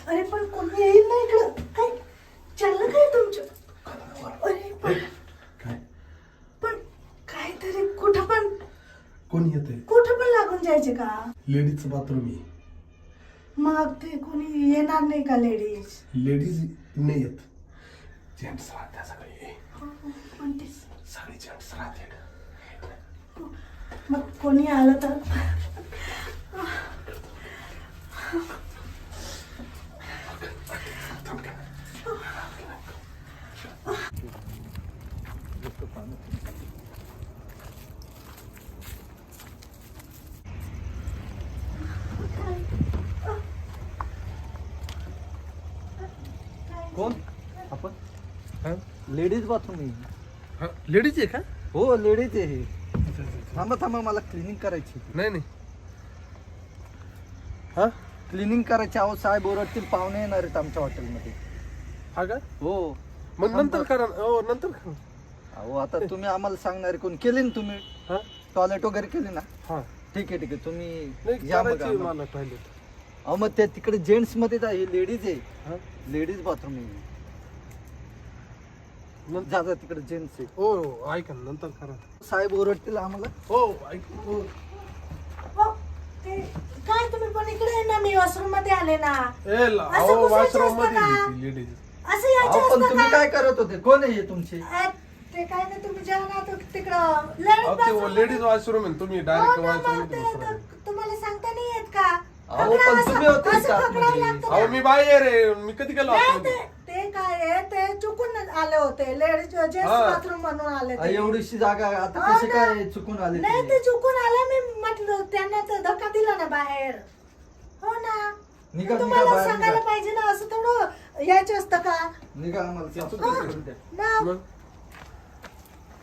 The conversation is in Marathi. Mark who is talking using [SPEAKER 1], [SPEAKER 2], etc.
[SPEAKER 1] अरे पण कोणी येईल ना इकडं. काय चाललं काय तुमचं? अरे पण काहीतरी कुठं पण
[SPEAKER 2] कोण येते?
[SPEAKER 1] कुठं पण लागून जायचे का?
[SPEAKER 2] लेडीजचं बाथरूम आहे.
[SPEAKER 1] मग ते कोणी येणार नाही का लेडीज?
[SPEAKER 2] लेडीज नाही येत, जेंट्स राहत्या सगळे.
[SPEAKER 1] पण ते
[SPEAKER 2] सगळे जेंट्स राहते.
[SPEAKER 1] मग कोणी आलं तर
[SPEAKER 3] कोण आपण? लेडीज बाथरूम आहे.
[SPEAKER 2] लेडीज आहे का?
[SPEAKER 3] हो लेडीज आहे हे. थांबा थांबा मला क्लिनिंग करायची.
[SPEAKER 2] नाही नाही. हा
[SPEAKER 3] क्लिनिंग करायची. अहो साहेब ओरडतील, पाहुणे येणार आहेत आमच्या हॉटेलमध्ये.
[SPEAKER 2] हा का?
[SPEAKER 3] हो
[SPEAKER 2] मग नंतर करा. हो नंतर करा.
[SPEAKER 3] अहो आता तुम्ही आम्हाला सांगणारे कोण? केली ना तुम्ही
[SPEAKER 2] हा
[SPEAKER 3] टॉयलेट वगैरे केली ना?
[SPEAKER 2] हा
[SPEAKER 3] ठीक आहे तुम्ही
[SPEAKER 2] नाही
[SPEAKER 3] या मग
[SPEAKER 2] करायची
[SPEAKER 3] आम्हाला.
[SPEAKER 2] मला पहिले.
[SPEAKER 3] अहो मग त्या तिकडे जेंट्स मध्ये हे लेडीज आहे.
[SPEAKER 2] हा
[SPEAKER 3] लेडीज बाथरूम आहे.
[SPEAKER 2] नंतर
[SPEAKER 3] जा तिकडे जेंट्स आहे.
[SPEAKER 2] हो ऐका ना, नंतर करा.
[SPEAKER 3] साहेब ओरडतील आम्हाला.
[SPEAKER 2] हो ऐक. हो
[SPEAKER 1] हो, ते काय तुम्ही पण इकडे आहे ना, मी वॉशरूम मध्ये आले ना.
[SPEAKER 2] अहो
[SPEAKER 1] घुसायचं
[SPEAKER 2] वॉशरूम
[SPEAKER 1] असतं का?
[SPEAKER 2] मध्ये लेडीज.
[SPEAKER 1] असं यायचं
[SPEAKER 3] अहो पण
[SPEAKER 1] असतं
[SPEAKER 3] तुम्ही
[SPEAKER 1] का?
[SPEAKER 3] काय करत होते? कोण आहे हे तुमचे?
[SPEAKER 1] ते काय नाही, तुम्ही जेव्हा ना तिकडं
[SPEAKER 2] अहो ते लेडीज वॉशरूम आहे, तुम्ही डायरेक्ट वॉशरूम
[SPEAKER 1] मग
[SPEAKER 2] मध्ये
[SPEAKER 1] ते
[SPEAKER 2] बसरा.
[SPEAKER 1] तुम्हाला सांगता नाही येत का?
[SPEAKER 3] अहो पण तुम्ही होते
[SPEAKER 1] असं
[SPEAKER 3] का
[SPEAKER 1] पकडायला
[SPEAKER 3] आतमध्ये?
[SPEAKER 1] लागतं
[SPEAKER 2] अहो
[SPEAKER 1] ना.
[SPEAKER 2] मी बाहेर आहे, मी कधी गेलो
[SPEAKER 1] नाही,
[SPEAKER 2] आतमध्ये?
[SPEAKER 1] ते काय आहे, ते चुकून आले होते. लेडीज जेंट्स
[SPEAKER 2] हा.
[SPEAKER 1] बाथरूम म्हणून आले ते.
[SPEAKER 3] एवढीशी जागा आता
[SPEAKER 1] हो
[SPEAKER 3] कशी
[SPEAKER 1] ना.
[SPEAKER 3] काय चुकून आले
[SPEAKER 1] नाही
[SPEAKER 3] ते?
[SPEAKER 1] ते चुकून आले. मी म्हटलं त्यांना तर धक्का दिला ना बाहेर. हो ना.
[SPEAKER 3] निघा,
[SPEAKER 1] तुम्हाला
[SPEAKER 3] बाहेर
[SPEAKER 1] सांगायला
[SPEAKER 3] निघा.
[SPEAKER 1] पाहिजे ना, असं थोडं यायचं असतं का?
[SPEAKER 3] निघा आम्हाला
[SPEAKER 2] याचं
[SPEAKER 3] साफ
[SPEAKER 2] कसं?
[SPEAKER 3] करून द्या.
[SPEAKER 1] ना
[SPEAKER 2] मग